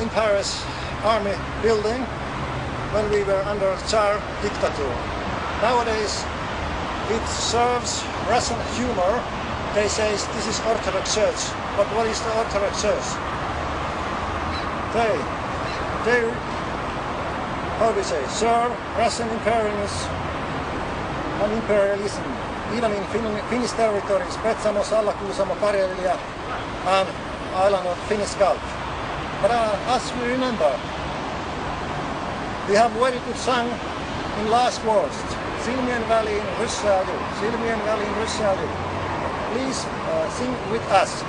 in Paris army building when we were under Tsar dictator. Nowadays it serves Russian humor. They say this is Orthodox Church. But what is the Orthodox Church? They how do you say, serve Russian imperialism and imperialism even in Finnish territories, Petsamo, Sallakuusamo, Karelia and island of Finnish Gulf. But as we remember, we have very good song in last words. Silmien väliin ryssäädy, silmien väliin ryssäädy. Please sing with us.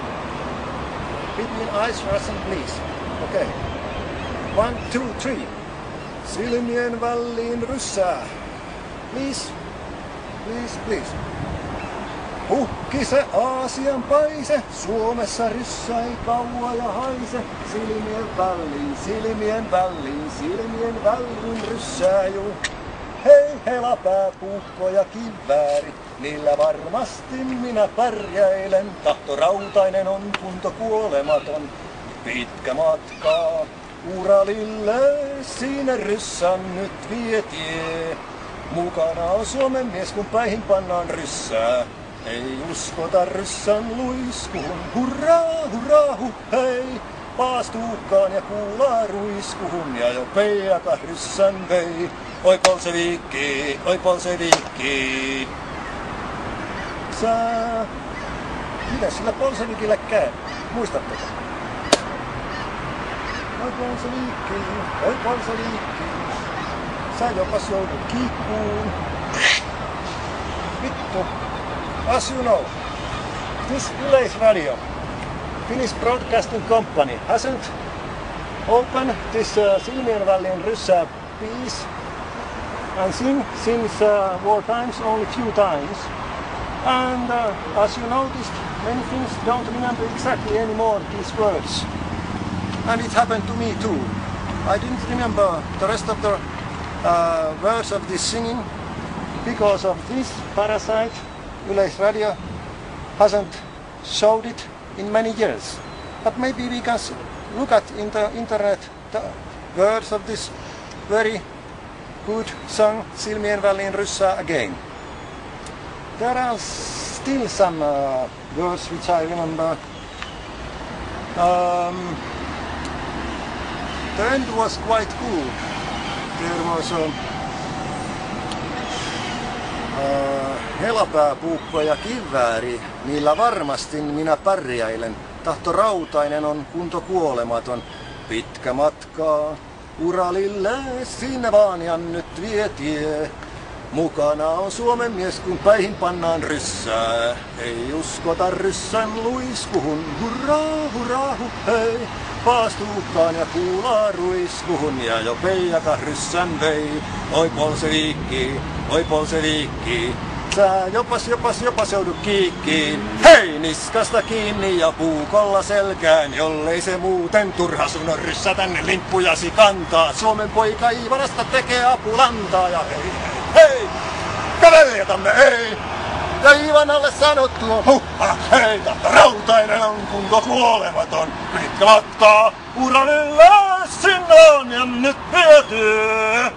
Between eyes, Russian, please. Okay. 1, 2, 3. Silmien väliin ryssää. Please. Please, please. Puhkise Aasian paise, Suomessa ryssä ei kaua ja haise. Silmien väliin, silmien väliin, silmien väliin ryssää juu. Hei helapää, puukko ja kivääri, niillä varmasti minä pärjäilen. Tahto rautainen on, kunto kuolematon, pitkä matkaa Uralille, siinä ryssän nyt vie tie. Mukana on Suomen mies, kun päihin pannaan ryssää. Ei uskota ryssän luiskuhun, hurraa, hurraa, hei. Paastuukkaan ja kuulaa ruiskuhun, ja jo peijakas ryssän vei. Oi bolsevikki, oi bolsevikki. Mitäs sillä bolsevikille käy? Muistatteko? Oi bolsevikki, oi bolsevikki. Sä jopas joudut kiikkuun. Vittu. As you know, this Yleisradio, Finnish Broadcasting Company, hasn't opened this Silmien väliin ryssää piece and sing since war times only few times. And as you noticed, many Finns don't remember exactly anymore these words. And it happened to me too. I didn't remember the rest of the words of this singing because of this parasite. Yleisradio hasn't showed it in many years. But maybe we can look at in the internet the words of this very good song Silmien väliin ryssää again. There are still some words which I remember. The end was quite good. There was helapää, puukko ja kivääri, niillä varmasti minä pärjäilen. Tahto rautainen on, kunto kuolematon, pitkä matkaa Uralille, sinne vaan ja nyt vie tie. Mukana on Suomen mies, kun päihin pannaan ryssää. Ei uskota ryssän luiskuhun, hurraa, hurraa, hei. Paastuukkaan ja kuulaa ruiskuhun, ja jo peijakas ryssän vei. Oi bolsevikki, oi bolsevikki. Sä jopas joudut kiikkiin. Hei, niskasta kiinni ja puukolla selkään, jollei se muuten turha sun on ryssä tänne limppujasi kantaa. Suomen poika Iivanasta tekee apulantaa ja hei, hei, kävelijätämme hei. Ja Iivanalle sanottu on hei, tahto rautainen on, kunto kuolematon. Pitkä matkaa Uralille, sinne on ja nyt viety.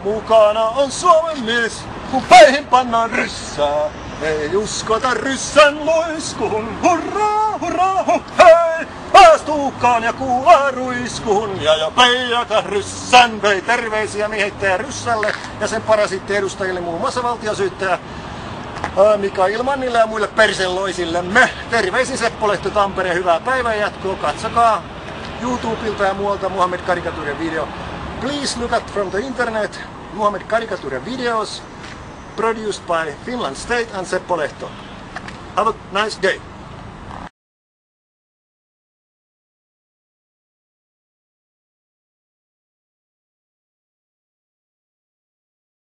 Mukana on Suomen mies, kun päihin pannaan ryssää. Ei uskota ryssän luiskuhun, hurraa, hurraa, hei. Paastuukkaan ja kuulaa ruiskuhun, ja jo peijakas ryssän vei. Terveisiä miehittäjä Ryssälle ja sen parasiittiedustajille, muun muassa valtiosyyttäjä Mika Ilmannille ja muille perselloisillemme. Terveisin Seppo Lehto Tampere, hyvää päivänjatkoa. Katsokaa YouTubelta ja muualta Muhammed Karikaturen video. Please look at from the internet Muhammed Karikaturen videos produced by Finland State and Seppo Lehto. Have a nice day.